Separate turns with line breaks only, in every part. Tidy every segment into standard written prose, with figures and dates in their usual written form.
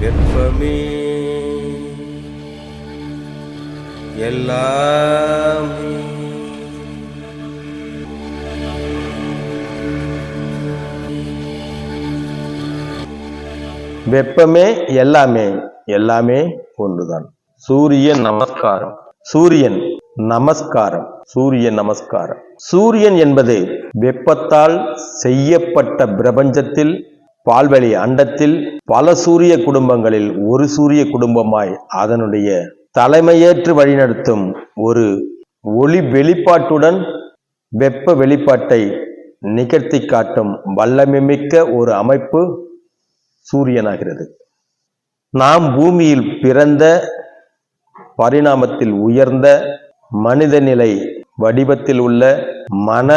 வெப்பமே எல்லாமே. வெப்பமே எல்லாமே, எல்லாமே ஒன்றுதான். சூரியன் நமஸ்காரம், சூரியன் நமஸ்காரம், சூரியன் நமஸ்காரம். சூரியன் என்பது வெப்பத்தால் செய்யப்பட்ட பிரபஞ்சத்தில், பால்வெளி அண்டத்தில் பல சூரிய குடும்பங்களில் ஒரு சூரிய குடும்பமாய் அதனுடைய தலைமையேற்று வழிநடத்தும் ஒரு ஒளி வெளிப்பாட்டுடன் வெப்ப வெளிப்பாட்டை நிகழ்த்தி காட்டும் வல்லமைமிக்க ஒரு அமைப்பு சூரியனாகிறது. நாம் பூமியில் பிறந்த, பரிணாமத்தில் உயர்ந்த, மனித நிலை வடிவத்தில் உள்ள மன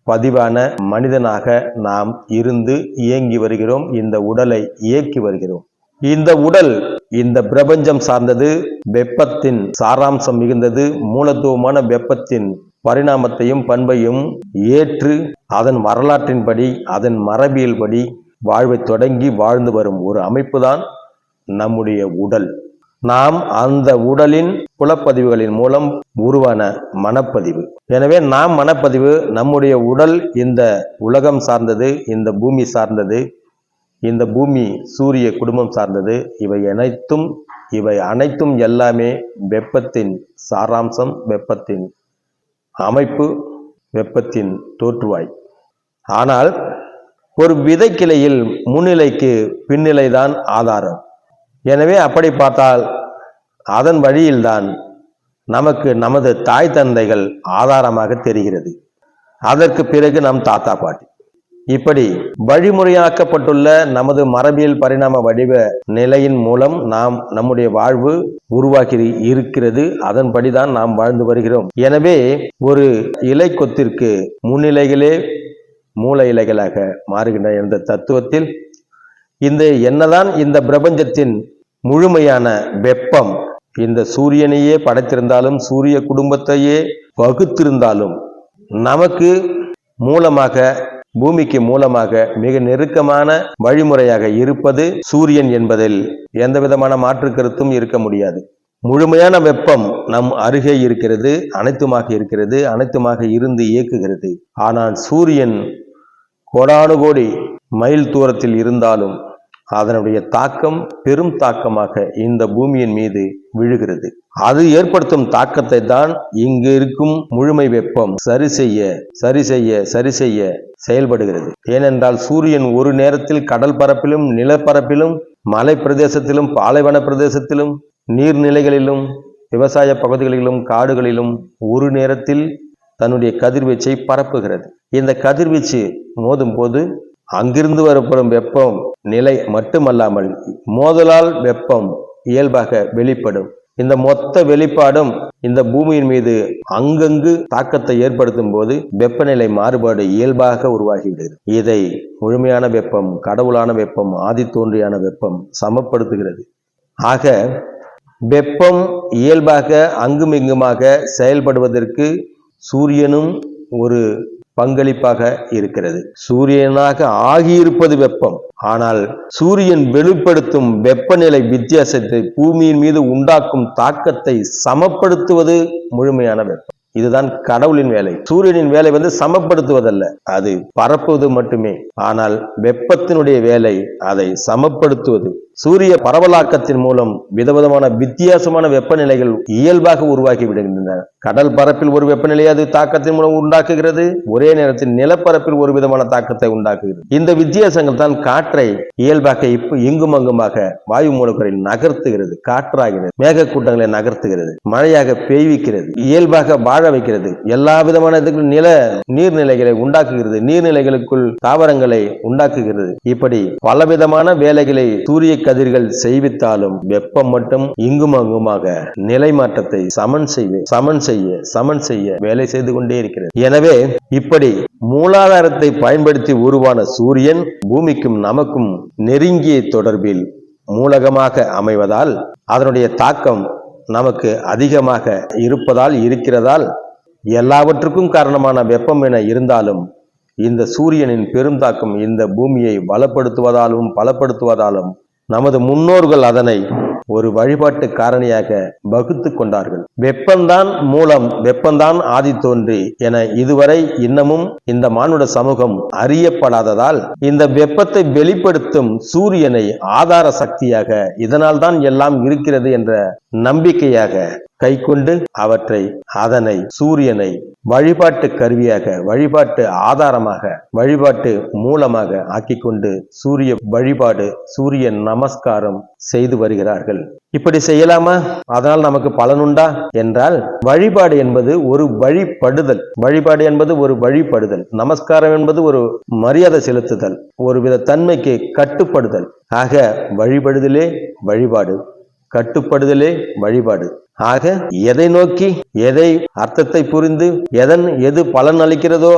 பதிவான மனிதனாக நாம் இருந்து இயங்கி வருகிறோம். இந்த உடலை இயக்கி வருகிறோம். இந்த உடல் இந்த பிரபஞ்சம் சார்ந்தது, வெப்பத்தின் சாராம்சம் மிகுந்தது. மூலத்துவமான வெப்பத்தின் பரிணாமத்தையும் பண்பையும் ஏற்று அதன் வரலாற்றின்படி, அதன் மரபியல் படி வாழ்வை தொடங்கி வாழ்ந்து வரும் ஒரு அமைப்பு தான் நம்முடைய உடல். நாம் அந்த உடலின் புலப்பதிவுகளின் மூலம் உருவான மனப்பதிவு. எனவே நாம் மனப்பதிவு, நம்முடைய உடல் இந்த உலகம் சார்ந்தது, இந்த பூமி சார்ந்தது, இந்த பூமி சூரிய குடும்பம் சார்ந்தது. இவை அனைத்தும் எல்லாமே வெப்பத்தின் சாராம்சம், வெப்பத்தின் அமைப்பு, வெப்பத்தின் தோற்றுவாய். ஆனால் ஒரு விதைக்கிளையில் முன்னிலைக்கு பின்னிலைதான் ஆதாரம். எனவே அப்படி பார்த்தால் அதன் வழியில்தான் நமக்கு நமது தாய் தந்தைகள் ஆதாரமாக தெரிகிறது. அதற்கு பிறகு நம் தாத்தா பாட்டி. இப்படி வழிமுறையாக்கப்பட்டுள்ள நமது மரபியல் பரிணாம வடிவ நிலையின் மூலம் நம்முடைய வாழ்வு உருவாகி இருக்கிறது. அதன்படிதான் நாம் வாழ்ந்து வருகிறோம். எனவே ஒரு இலை கொத்திற்கு முன்னிலைகளே மூல இலைகளாக மாறுகின்ற இந்த தத்துவத்தில் என்னதான் இந்த பிரபஞ்சத்தின் முழுமையான வெப்பம் இந்த சூரியனையே படைத்திருந்தாலும், சூரிய குடும்பத்தையே வகுத்திருந்தாலும், நமக்கு மூலமாக, பூமிக்கு மூலமாக மிக நெருக்கமான வழிமுறையாக இருப்பது சூரியன் என்பதில் எந்த விதமான மாற்று கருத்தும் இருக்க முடியாது. முழுமையான வெப்பம் நம் அருகே இருக்கிறது, அனைத்துமாக இருக்கிறது, அனைத்துமாக இருந்து இயக்குகிறது. ஆனால் சூரியன் கோடானு கோடி மைல் தூரத்தில் இருந்தாலும் அதனுடைய தாக்கம் பெரும் தாக்கமாக இந்த பூமியின் மீது விழுகிறது. அது ஏற்படுத்தும் தாக்கத்தை தான் இங்கு இருக்கும் முழுமை வெப்பம் சரி செய்ய செயல்படுகிறது. ஏனென்றால் சூரியன் ஒரு நேரத்தில் கடல் பரப்பிலும், நிலப்பரப்பிலும், மலை பிரதேசத்திலும், பாலைவன பிரதேசத்திலும், நீர்நிலைகளிலும், விவசாய பகுதிகளிலும், காடுகளிலும் ஒரு நேரத்தில் தன்னுடைய கதிர்வீச்சை பரப்புகிறது. இந்த கதிர்வீச்சு மோதும் போது அங்கிருந்து வரப்படும் வெப்பம் நிலை மட்டுமல்லாமல் மோதலால் வெப்பம் இயல்பாக வெளிப்படும். இந்த மொத்த வெளிப்பாடும் இந்த பூமியின் மீது அங்கங்கு தாக்கத்தை ஏற்படுத்தும் போது வெப்பநிலை மாறுபாடு இயல்பாக உருவாகிவிடுகிறது. இதை முழுமையான வெப்பம், கடவுளான வெப்பம், ஆதித்தோன்றியான வெப்பம் சமப்படுத்துகிறது. ஆக வெப்பம் இயல்பாக அங்குமிங்குமாக செயல்படுவதற்கு சூரியனும் ஒரு பங்களிப்பாக இருக்கிறது. சூரியனாக ஆகியிருப்பது வெப்பம். ஆனால் சூரியன் வெளிப்படுத்தும் வெப்பநிலை வித்தியாசத்தை, பூமியின் மீது உண்டாக்கும் தாக்கத்தை சமப்படுத்துவது முழுமையான வெப்பம். இதுதான் கடவுளின் வேலை. சூரியனின் வேலை சமப்படுத்துவதல்ல, அது பரப்புவது மட்டுமே. ஆனால் வெப்பத்தினுடைய வேலை அதை சமப்படுத்துவது. சூரிய பரவலாக்கத்தின் மூலம் விதவிதமான வித்தியாசமான வெப்பநிலைகள் இயல்பாக உருவாக்கி விடுகின்றன. கடல் பரப்பில் ஒரு வெப்பநிலையை அது தாக்கத்தின் மூலம் உண்டாக்குகிறது, ஒரே நேரத்தில் நிலப்பரப்பில் ஒரு விதமான தாக்கத்தை உண்டாக்குகிறது. இந்த வித்தியாசங்கள் தான் காற்றை இயல்பாக இங்கும் அங்குமாக வாயு மூலக்கூறில் நகர்த்துகிறது, காற்றாகிறது, மேகக்கூட்டங்களை நகர்த்துகிறது, மழையாக பெய்விக்கிறது, இயல்பாக வாழ வைக்கிறது, எல்லா விதமான நீர்நிலைகளை உண்டாக்குகிறது, நீர்நிலைகளுக்குள் தாவரங்களை உண்டாக்குகிறது. இப்படி பலவிதமான வேலைகளை சூரிய கதிர்கள் செய்வித்தாலும் வெப்பம் மட்டும் இங்கும் அங்குமாக நிலை மாற்றத்தை சமன் செய்ய வேலை செய்து கொண்டே இருக்கிறது. எனவே இப்படி மூலாதாரத்தை பயன்படுத்தி உருவான சூரியன் பூமிக்கும் நமக்கும் நெருங்கிய தொடர்பில் மூலகமாக அமைவதால் அதனுடைய தாக்கம் நமக்கு அதிகமாக இருக்கிறதால் எல்லாவற்றுக்கும் காரணமான வெப்பம் என இருந்தாலும் இந்த சூரியனின் பெரும் தாக்கம் இந்த பூமியை பலப்படுத்துவதாலும் நமது முன்னோர்கள் அதனை ஒரு வழிபாட்டு காரணியாக வகுத்து கொண்டார்கள். வெப்பந்தான் மூலம், வெப்பந்தான் ஆதி தோன்றி என இதுவரை இன்னமும் இந்த மானுட சமூகம் அறியப்படாததால் இந்த வெப்பத்தை வெளிப்படுத்தும் சூரியனை ஆதார சக்தியாக, இதனால் தான் எல்லாம் இருக்கிறது என்ற நம்பிக்கையாக கைக்கொண்டு அதனை சூரியனை வழிபாட்டு கருவியாக, வழிபாட்டு ஆதாரமாக, வழிபாட்டு மூலமாக ஆக்கிக்கொண்டு சூரிய வழிபாடு, சூரிய நமஸ்காரம் செய்து வருகிறார்கள். இப்படி செய்யலாமா? அதனால் நமக்கு பலனுண்டா என்றால், வழிபாடு என்பது ஒரு வழிபடுதல். வழிபாடு என்பது ஒரு வழிபடுதல். நமஸ்காரம் என்பது ஒரு மரியாதை செலுத்துதல், ஒருவித தன்மைக்கு கட்டுப்படுதல். ஆக வழிபடுதலே வழிபாடு, கட்டுப்படுதலே வழிபாடு. ஆக எதை நோக்கி, எதை அர்த்தத்தை புரிந்து, எது பலன் அளிக்கிறதோ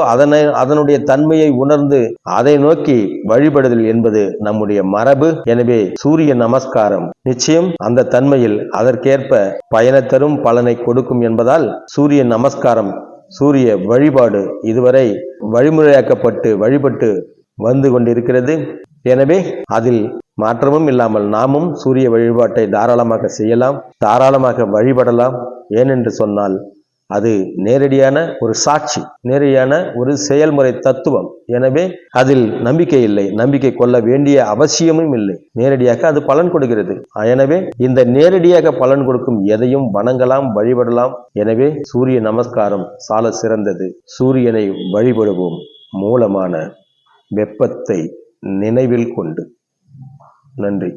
அதனுடைய தன்மையை உணர்ந்து அதை நோக்கி வழிபடுதல் என்பது நம்முடைய மரபு. எனவே சூரிய நமஸ்காரம் நிச்சயம் அந்த தன்மையில் அதற்கேற்ப பயனை தரும், பலனை கொடுக்கும் என்பதால் சூரிய நமஸ்காரம், சூரிய வழிபாடு இதுவரை வழிமுறையாக்கப்பட்டு வழிபட்டு வந்து கொண்டிருக்கிறது. எனவே அதில் மாற்றமும் இல்லாமல் நாமும் சூரிய வழிபாட்டை தாராளமாக செய்யலாம், தாராளமாக வழிபடலாம். ஏனென்று சொன்னால் அது நேரடியான ஒரு சாட்சி, நேரடியான ஒரு செயல்முறை தத்துவம். எனவே அதில் நம்பிக்கை இல்லை, நம்பிக்கை கொள்ள வேண்டிய அவசியமும் இல்லை. நேரடியாக அது பலன் கொடுக்கிறது. எனவே இந்த நேரடியாக பலன் கொடுக்கும் எதையும் வணங்கலாம், வழிபடலாம். எனவே சூரிய நமஸ்காரம் சால சிறந்தது. சூரியனை வழிபடுவோம், மூலமான வெப்பத்தை நினைவில் கொண்டு. நன்றி.